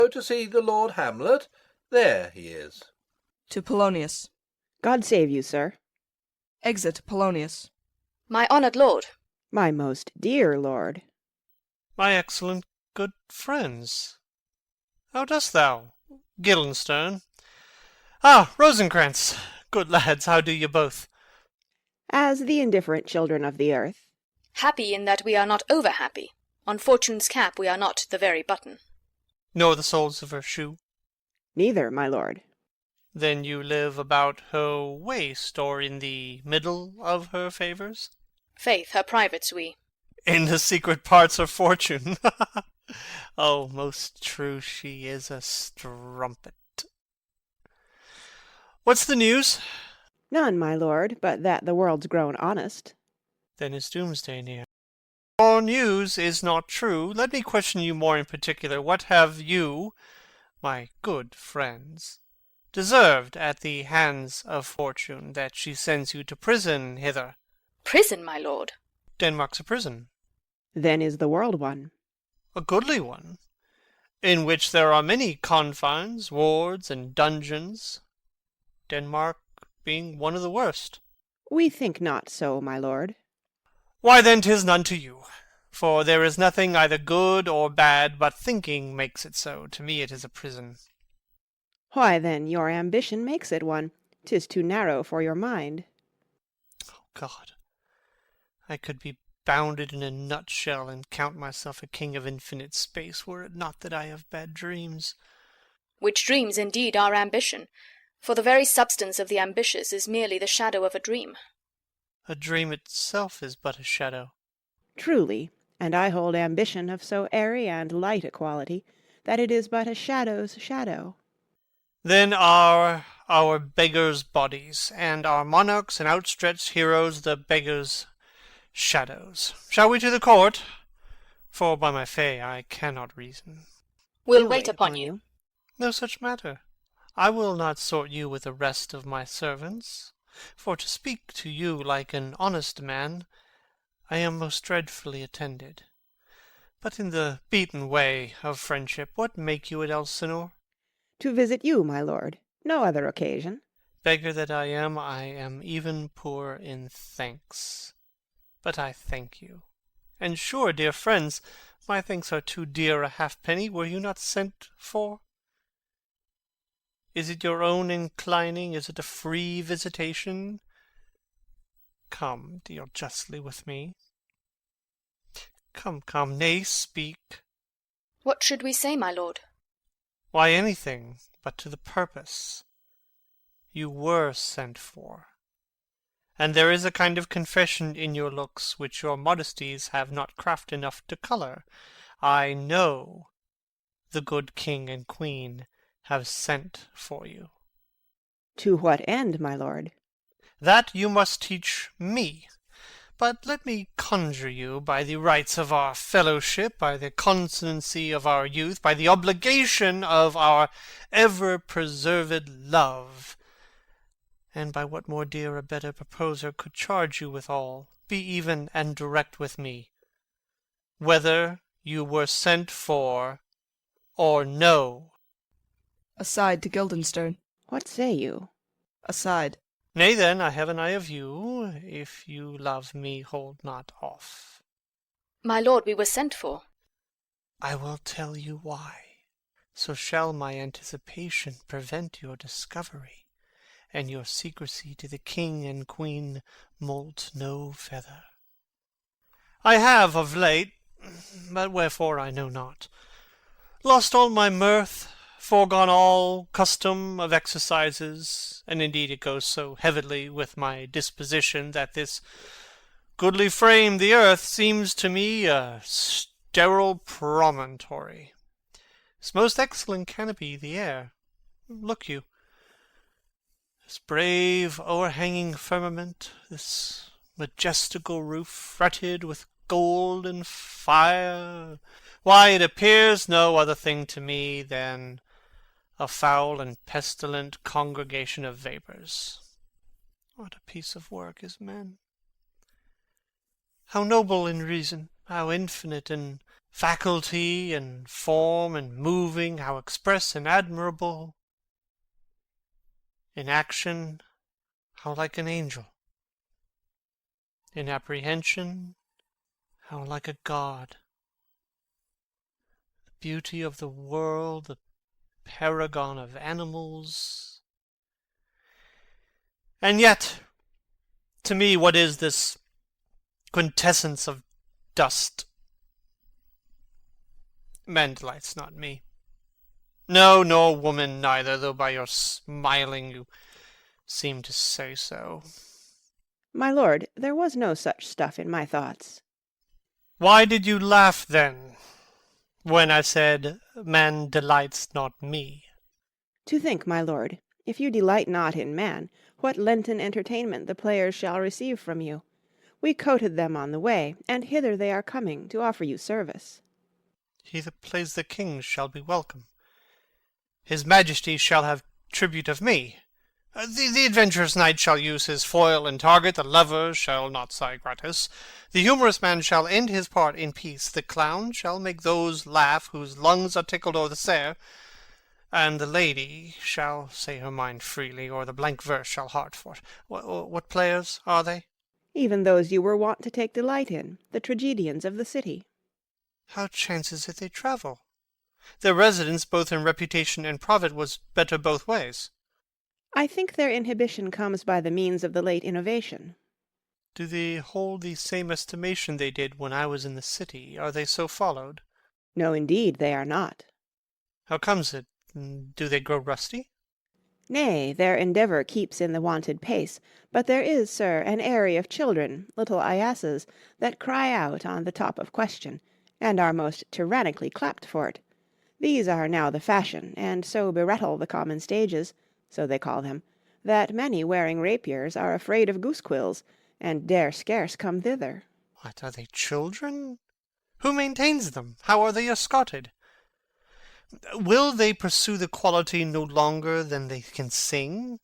Go to see the Lord Hamlet? There he is. To Polonius. God save you, sir. Exit Polonius. My honoured lord. My most dear lord. My excellent good friends. How dost thou, Guildenstern? Ah, Rosencrantz! Good lads, how do you both? As the indifferent children of the earth. Happy in that we are not over-happy. On Fortune's cap we are not the very button. Nor the soles of her shoe? Neither, my lord. Then you live about her waist, or in the middle of her favours? Faith, her privates we. In the secret parts of fortune. Oh, most true, she is a strumpet. What's the news? None, my lord, but that the world's grown honest. Then is doomsday near. Your news is not true. Let me question you more in particular. What have you, my good friends, deserved at the hands of fortune, that she sends you to prison hither? Prison, my lord? Denmark's a prison. Then is the world one. A goodly one, in which there are many confines, wards, and dungeons, Denmark being one of the worst. We think not so, my lord. Why then 'tis none to you, for there is nothing either good or bad, but thinking makes it so. To me it is a prison. Why then your ambition makes it one. 'Tis too narrow for your mind. Oh God, I could be bounded in a nutshell, and count myself a king of infinite space, were it not that I have bad dreams. Which dreams indeed are ambition, for the very substance of the ambitious is merely the shadow of a dream. A dream itself is but a shadow. Truly, and I hold ambition of so airy and light a quality, that it is but a shadow's shadow. Then are our beggars' bodies, and our monarchs and outstretched heroes the beggars' shadows. Shall we to the court? For by my fay I cannot reason. We'll wait upon you. No such matter. I will not sort you with the rest of my servants, for to speak to you like an honest man, I am most dreadfully attended. But in the beaten way of friendship, what make you at Elsinore? To visit you, my lord. No other occasion. Beggar that I am even poor in thanks. But I thank you. And sure, dear friends, my thanks are too dear a halfpenny. Were you not sent for? Is it your own inclining? Is it a free visitation? Come, deal justly with me. Come, nay, speak. What should we say, my lord? Why, anything but to the purpose. You were sent for, and there is a kind of confession in your looks which your modesties have not craft enough to colour. I know the good king and queen have sent for you. To what end, my lord? That you must teach me. But let me conjure you, by the rights of our fellowship, by the constancy of our youth, by the obligation of our ever-preserved love, and by what more dear a better proposer could charge you withal, be even and direct with me, whether you were sent for or no. Aside to Guildenstern. What say you? Aside. Nay then, I have an eye of you. If you love me, hold not off. My lord, we were sent for. I will tell you why. So shall my anticipation prevent your discovery, and your secrecy to the king and queen moult no feather. I have of late, but wherefore I know not, lost all my mirth, foregone all custom of exercises, and indeed it goes so heavily with my disposition that this goodly frame, the earth, seems to me a sterile promontory. This most excellent canopy, the air. Look you, this brave o'erhanging firmament, this majestical roof fretted with gold and fire, why, it appears no other thing to me than a foul and pestilent congregation of vapours. What a piece of work is man! How noble in reason, how infinite in faculty and form and moving, how express and admirable. In action, how like an angel. In apprehension, how like a god. The beauty of the world, the paragon of animals. And yet, to me, what is this quintessence of dust? Man delights not me. No, nor woman neither, though by your smiling you seem to say so. My lord, there was no such stuff in my thoughts. Why did you laugh, then, when I said, man delights not me? To think, my lord, if you delight not in man, what Lenten entertainment the players shall receive from you. We coted them on the way, and hither they are coming to offer you service. He that plays the king shall be welcome. His majesty shall have tribute of me. The adventurous knight shall use his foil and target, the lover shall not sigh gratis. The humorous man shall end his part in peace, the clown shall make those laugh whose lungs are tickled o'er the sere, and the lady shall say her mind freely, or the blank verse shall heart for't. What players are they? Even those you were wont to take delight in, the tragedians of the city. How chances it they travel? Their residence, both in reputation and profit, was better both ways. I think their inhibition comes by the means of the late innovation. Do they hold the same estimation they did when I was in the city? Are they so followed? No, indeed, they are not. How comes it? Do they grow rusty? Nay, their endeavour keeps in the wonted pace, but there is, sir, an aery of children, little Iasses, that cry out on the top of question, and are most tyrannically clapped for't. These are now the fashion, and so berettle the common stages, so they call them, that many wearing rapiers are afraid of goose-quills, and dare scarce come thither. What, are they children? Who maintains them? How are they escorted? Will they pursue the quality no longer than they can sing?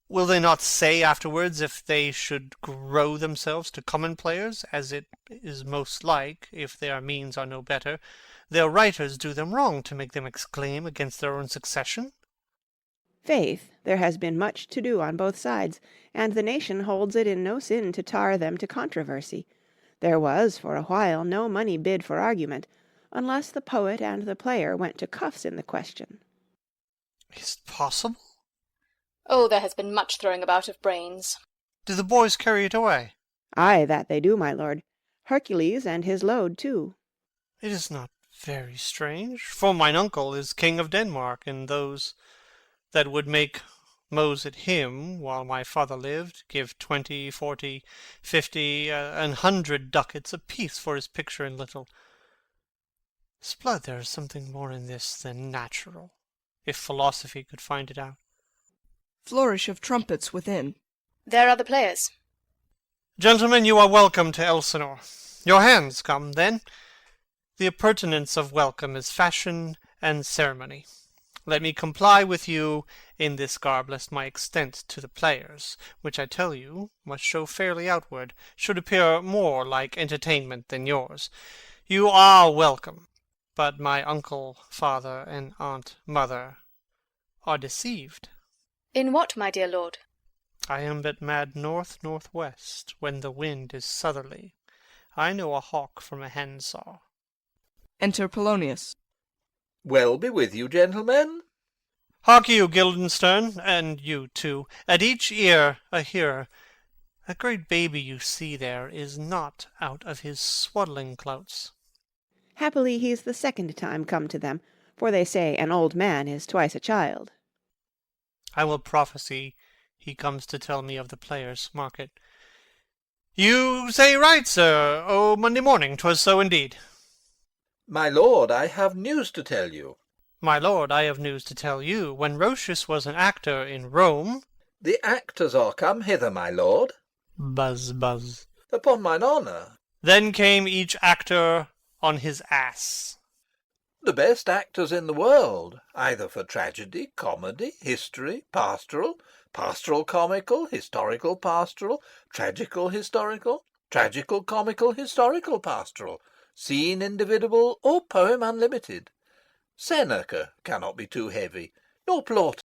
Will they not say afterwards, if they should grow themselves to common players, as it is most like, if their means are no better, their writers do them wrong to make them exclaim against their own succession? Faith, there has been much to do on both sides, and the nation holds it in no sin to tar them to controversy. There was, for a while, no money bid for argument, unless the poet and the player went to cuffs in the question. Is it possible? Oh, there has been much throwing about of brains. Do the boys carry it away? Ay, that they do, my lord. Hercules and his load, too. It is not very strange, for mine uncle is king of Denmark, and those that would make mows at him while my father lived give 20, 40, 50, 100 ducats apiece for his picture and little. 'Sblood, there is something more in this than natural, if philosophy could find it out. Flourish of trumpets within. There are the players. Gentlemen, you are welcome to Elsinore. Your hands come, then. The appurtenance of welcome is fashion and ceremony. Let me comply with you in this garb, lest my extent to the players, which I tell you must show fairly outward, should appear more like entertainment than yours. You are welcome, but my uncle, father, and aunt, mother, are deceived. In what, my dear lord? I am but mad north-northwest, when the wind is southerly. I know a hawk from a handsaw. Enter Polonius. Well be with you, gentlemen. Hark you, Guildenstern, and you too, at each ear a hearer. That great baby you see there is not out of his swaddling clouts. Happily he's the second time come to them, for they say an old man is twice a child. I will prophesy he comes to tell me of the players' market. You say right, sir. Oh, Monday morning, 'twas so indeed. My lord, I have news to tell you. My lord, I have news to tell you. When Roscius was an actor in Rome... The actors are come hither, my lord. Buzz, buzz. Upon mine honour. Then came each actor on his ass. The best actors in the world, either for tragedy, comedy, history, pastoral, pastoral comical, historical pastoral, tragical historical, tragical comical, historical pastoral, scene individual, or poem unlimited. Seneca cannot be too heavy, nor Plautus.